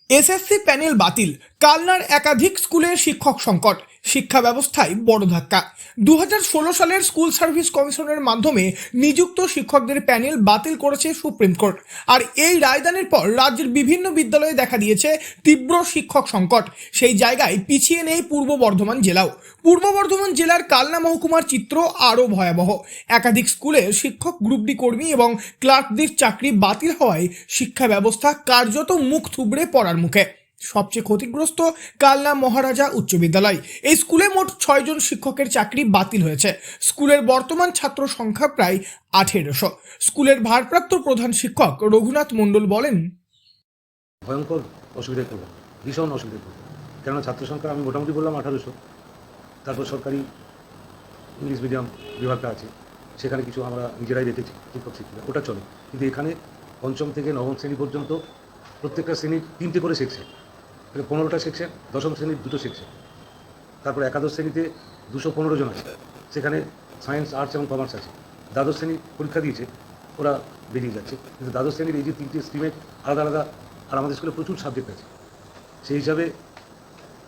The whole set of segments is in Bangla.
এসএসসি প্যানেল বাতিল, কালনার একাধিক স্কুলের শিক্ষক সংকট, শিক্ষা ব্যবস্থায় বড় ধাক্কা। 2016 সালের স্কুল সার্ভিস কমিশনের মাধ্যমে নিযুক্ত শিক্ষকদের প্যানেল বাতিল করেছে সুপ্রিম কোর্ট। আর এই রায়দানের পর রাজ্যের বিভিন্ন বিদ্যালয়ে দেখা দিয়েছে তীব্র শিক্ষক সংকট। সেই জায়গায় পিছিয়ে নেই পূর্ব বর্ধমান জেলাও। পূর্ব বর্ধমান জেলার কালনা মহকুমার চিত্র আরও ভয়াবহ। একাধিক স্কুলে শিক্ষক গ্রুপ ডি কর্মী এবং ক্লার্কদের চাকরি বাতিল হওয়ায় শিক্ষা ব্যবস্থা কার্যত মুখ থুবড়ে পড়ার মুখে। সবচেয়ে ক্ষতিগ্রস্ত কালনা মহারাজা উচ্চ বিদ্যালয়। এই স্কুলে মোট 6 জন শিক্ষকের চাকরি বাতিল হয়েছে। স্কুলের বর্তমান ছাত্র সংখ্যা প্রায় 1800। স্কুলের ভারপ্রাপ্ত প্রধান শিক্ষক রঘুনাথ মণ্ডল বলেন, ভয়ঙ্কর অসুবিধায় পড়লাম, ভীষণ অসুবিধায় পড়লাম। কেননা ছাত্র সংখ্যা আমি মোটামুটি বললাম 1800। তারপর সরকারি ইংলিশ মিডিয়াম বিভাগটা আছে, সেখানে কিছু আমরা নিজেরাই রেখেছি শিক্ষক শিক্ষিকা, ওটা চলে। কিন্তু এখানে পঞ্চম থেকে নবম শ্রেণী পর্যন্ত প্রত্যেকটা শ্রেণীর 3টে করে সেকশন, তাহলে 15টা সেকশন, দশম শ্রেণীর 2টো সেকশন। তারপর একাদশ শ্রেণীতে 215 জন আছে, সেখানে সায়েন্স, আর্টস এবং কমার্স আছে। দ্বাদশ শ্রেণী পরীক্ষা দিয়েছে, ওরা বেরিয়ে যাচ্ছে। কিন্তু দ্বাদশ শ্রেণীর এই যে 3টে স্ট্রিমের আলাদা আলাদা, আর আমাদের স্কুলে প্রচুর সাবজেক্ট আছে, সেই হিসাবে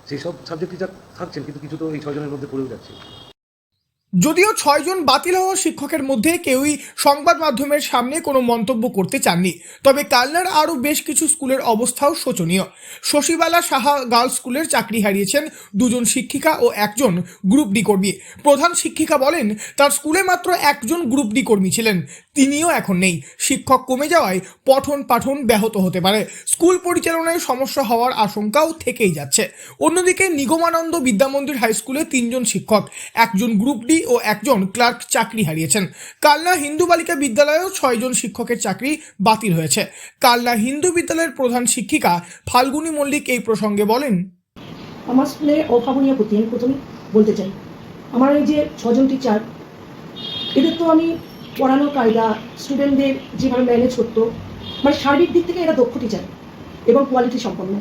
সেই সব সাবজেক্টই যা থাকছেন, কিন্তু কিছু তো এই 6 জনের মধ্যে পড়েও যাচ্ছে। যদিও 6 জন বাতিল হওয়া শিক্ষকের মধ্যে কেউই সংবাদ মাধ্যমের সামনে কোনো মন্তব্য করতে চাননি। তবে কালনার আরও বেশ কিছু স্কুলের অবস্থাও শোচনীয়। শশীবালা সাহা গার্লস স্কুলের চাকরি হারিয়েছেন 2 জন শিক্ষিকা ও 1 জন গ্রুপ ডি কর্মী। প্রধান শিক্ষিকা বলেন, তার স্কুলে মাত্র 1 জন গ্রুপ ডি কর্মী ছিলেন, তিনিও এখন নেই। শিক্ষক কমে যাওয়ায় পঠন পাঠন ব্যাহত হতে পারে। স্কুল পরিচালনায় সমস্যা হওয়ার আশঙ্কাও থেকেই যাচ্ছে। অন্যদিকে নিগমানন্দ বিদ্যামন্দির হাই স্কুলে 3 জন শিক্ষক, 1 জন গ্রুপ ডি ও 1 জন ক্লার্ক চাকরি হারিয়েছেন। কালনা হিন্দু বালিকা বিদ্যালয়েও 6 জন শিক্ষকের চাকরি বাতিল হয়েছে। কালনা হিন্দু বিদ্যালয়ের প্রধান শিক্ষিকা ফাল্গুনী মল্লিক এই প্রসঙ্গে বলেন, আমার স্কুলে অভাবনীয় ক্ষতি আমি প্রথমে বলতে চাই। আমার এই যে 6 জন টিচার, এদের তো আমি পড়ানোর কায়দা, স্টুডেন্টদের যেভাবে ম্যানেজ করতো, মানে সার্বিক দিক থেকে এরা দক্ষ টিচার এবং কোয়ালিটি সম্পন্ন।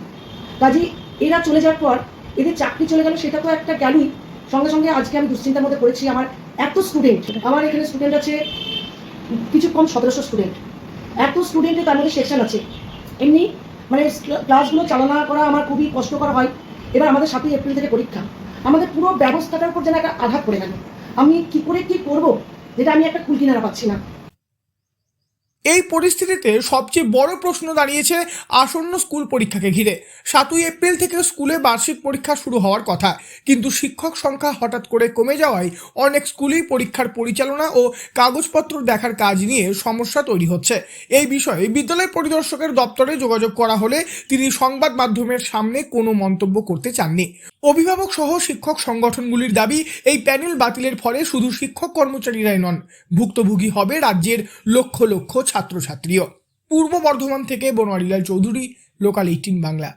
কাজেই এরা চলে যাওয়ার পর এদের চাকরি চলে গেল, সেটা তো একটা গেলই। সঙ্গে সঙ্গে আজকে আমি দুশ্চিন্তার মধ্যে পড়েছি। আমার এত স্টুডেন্ট, আমার এখানে স্টুডেন্ট আছে কিছু কম 1700 স্টুডেন্ট। এত স্টুডেন্টের তার মধ্যে সেকশন আছে, এমনি মানে ক্লাসগুলো চালনা করা আমার খুবই কষ্টকর হয়। এবার আমাদের 7ই এপ্রিল থেকে পরীক্ষা, আমাদের পুরো ব্যবস্থাটার উপর যেন একটা আঘাত পড়ে গেল। আমি কি করে কি করবো, যেটা আমি একটা কুল কিনারা পাচ্ছি না। এই পরিস্থিতিতে সবচেয়ে বড় প্রশ্ন দাঁড়িয়েছে আসন্ন স্কুল পরীক্ষাকে ঘিরে। 7ই এপ্রিল থেকে স্কুলে বার্ষিক পরীক্ষা শুরু হওয়ার কথা, কিন্তু শিক্ষক সংখ্যা হঠাৎ করে কমে যাওয়ায় অনেক স্কুলেই পরীক্ষার পরিচালনা ও কাগজপত্র দেখার কাজ নিয়ে সমস্যা তৈরি হচ্ছে। এই বিষয়ে বিদ্যালয় পরিদর্শকের দপ্তরে যোগাযোগ করা হলে তিনি সংবাদ মাধ্যমের সামনে কোনো মন্তব্য করতে চাননি। অভিভাবক সহ শিক্ষক সংগঠনগুলির দাবি, এই প্যানেল বাতিলের ফলে শুধু শিক্ষক কর্মচারীরাই নন, ভুক্তভোগী হবে রাজ্যের লক্ষ লক্ষ ছাত্রছাত্রীও। পূর্ব বর্ধমান থেকে বনোয়ারিলাল চৌধুরী, লোকাল 18 বাংলা।